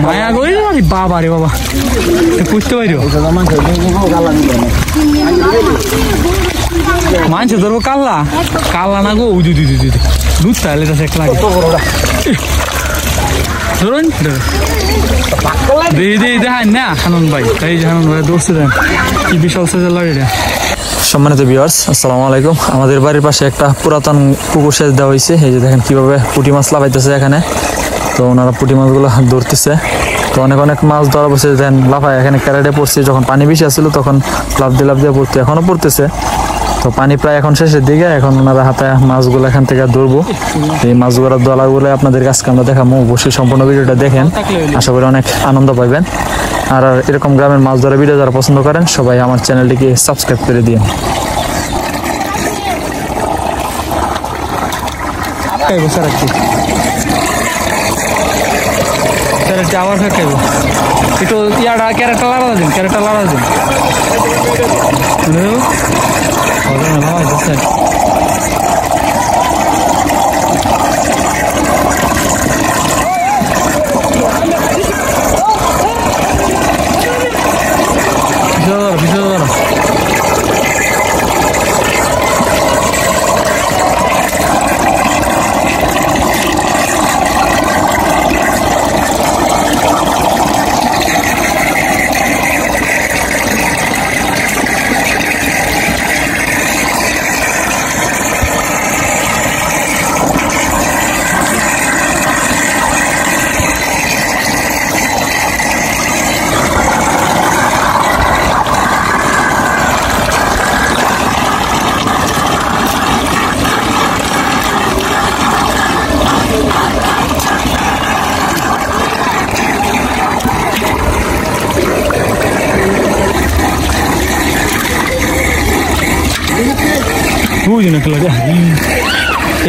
মায়া করি বাবা রে বাবা বুঝতে পারি মানছে ধরবো কাল্লা কাল্লা না গো দুধ তাহলে এক লাগে ধরুন দেখান না হানন ভাই এই যে হানন ভাই দৌড়ছে দেন কি বিশাল সাইজের লাগে এটা। সম্মানিত ভিউয়ার্স আসসালামু আলাইকুম। আমাদের বাড়ির পাশে একটা পুরাতন পুকুর সেচ দেওয়া হয়েছে। এই যে দেখেন কিভাবে পুঁটি মাছ লাফাইতেছে এখানে। তো ওনারা পুঁটি মাছগুলো ধরতেছে। তো অনেক মাছ ধরা বসে দেন লাফায় এখানে ক্যারেটে পড়ছে। যখন পানি বেশি আসছিল তখন লাফ দিয়ে পড়তে এখনো পড়তেছে। তো পানি প্রায় এখন শেষের দিকে। এখন ওনারা হাতে মাছগুলো এখান থেকে ধরবো। এই মাছগুলো দলাগুলো আপনাদের কাছে আমরা দেখাবো। অবশ্যই সম্পূর্ণ ভিডিওটা দেখেন, আশা করি অনেক আনন্দ পাইবেন। আর এরকম গ্রামের মাছ ধরা ভিডিও যারা পছন্দ করেন সবাই আমার চ্যানেলটিকে সাবস্ক্রাইব করে দিন। আবার খাইব একটু ইয়াটা ক্যারেটটা লাড়া দিন, ক্যারেটটা লাড়া দিন।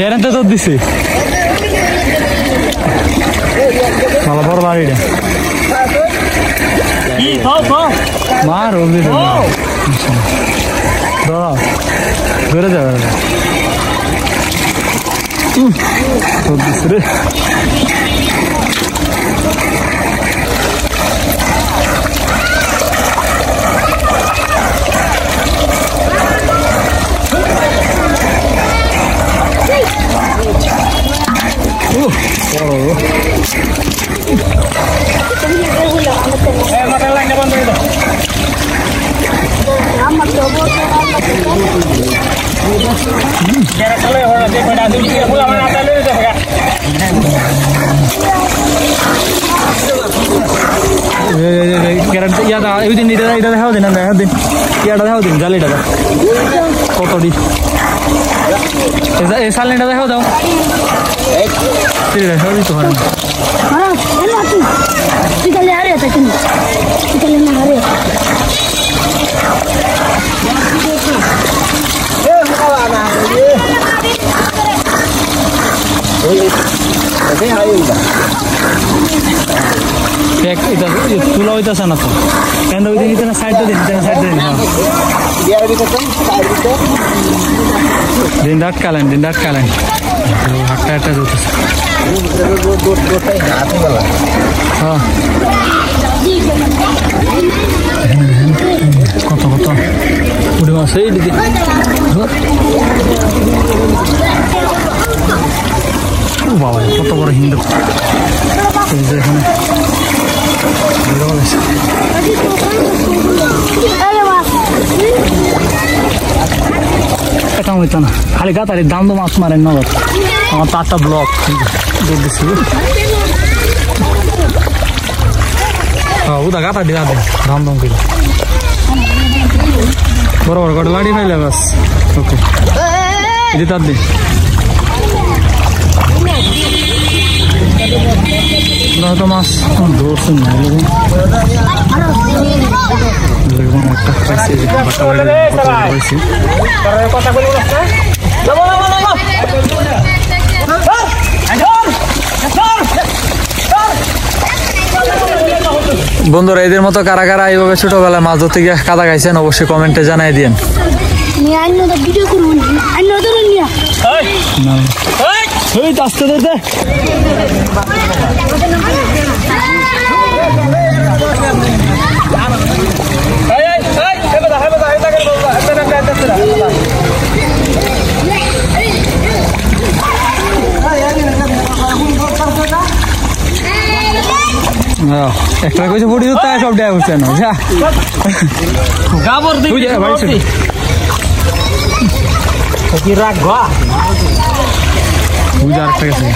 এরাতে তো দিছে ভালো বড় বাড়িটা মার ধরে যাবে রে এটা দেখাও দিন, ইয়াটা দেখাও দিন, জালিটা কত দিন এই সালনিটা দেখাও দাও দিতে পারেন। তুলা হইতেছে না তো কেন সাইডটা দিন, সাইডটা দিন ডাটকালেন হাটটা একটা ধরতেছে। হ্যাঁ কত উঠে মাছ এই দিকে বাবা কত বড় হিন্দু এখানে এটা হইতো না খালি গাতারি দাম তো মাছ মারেন নগদ। আমার তো 8টা ব্লক দিচ্ছি উদা গাতা দিয়ে দাম করে বড় করে লাড়ি খাইলে বাস। ওকে এটি তার দিন হয়তো মাছ ধরছেন না একটা পাইছি বন্ধুরা এদের মতো কারা কারা এইভাবে ছোটবেলায় মাছ ধরতে গিয়ে কাদা খাইছেন অবশ্যই কমেন্টে জানাই দিন। নিয়ে আইনো তো ভিডিও করুন আইনো তো নিয়া না এই আস্তে দে একটা কইছে পড়ি তো তাই সব দেয়া হচ্ছে না যা গাবর দিই কি রাখ গা বুঝার থেকে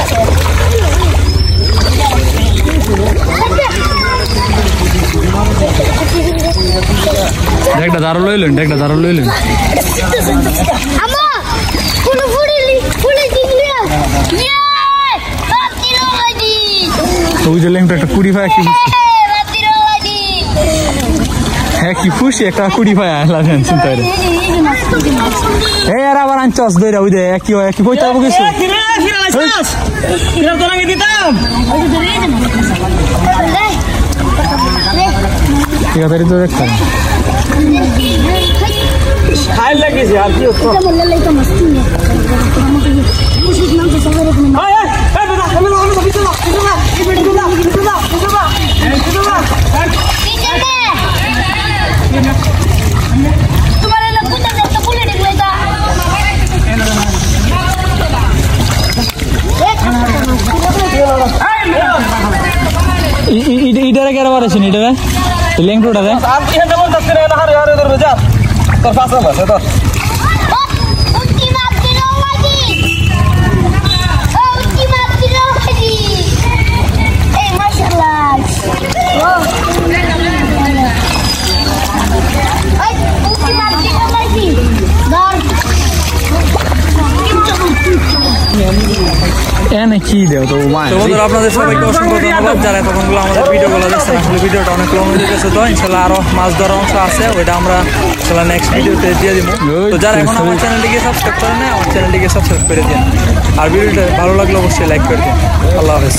একটা দাঁড়ো লইলেন আমা ফুলে ফুড়িলি ফুলে দিলিয়া নিয়ে রাতিরো লাগি ওই যে লেংটা একটা কুড়ি ভাই কি রাতিরো লাগি হ্যাঁ কি খুশি একটা কুড়ি ভাই লাগেন চিন্তা করে এই আর আবার আনছস দইরা ওই দে কি হয় কি কইতা হবে কিছু কিরা তোরা কি দিতাম ঠিক আছে তো দেখতাম খাই লাগিছে আর কি হতো এটা বললে লাইকা মস্তি না আমাকে খুশি নাম তো সবার রকম এই বেটা আমি বিচলা तुम्हारे लोग कुछ नहीं तो बोले नहीं लेता इधर क्या रहा है इधर लिंक टूटा है आप ये डबल दस करे ना यार इधर भेजा तो पास में बस है तो उसकी मां दिलो वाली उसकी मां दिलो वाली ए माशाल्लाह ओ उसकी मां दिलो वाली दार এনে কি দেও তো মা তো বন্ধুরা আপনাদের সবাইকে অসংখ্য ধন্যবাদ যারা তখনগুলো আমাদের ভিডিওগুলো দেখছেন আসলে ভিডিওটা অনেক লং হয়ে গেছে তো ইনশাআল্লাহ আরো মাছ ধরার অংশ আছে ওইটা আমরা ইনশাআল্লাহ নেক্সট ভিডিওতে দিয়ে দিব তো যারা এখন আমার চ্যানেলটিকে সাবস্ক্রাইব করেন না আমার চ্যানেলটিকে সাবস্ক্রাইব করে দিন আর ভিডিওটা ভালো লাগলে অবশ্যই লাইক করে দিন আল্লাহ হাফেজ।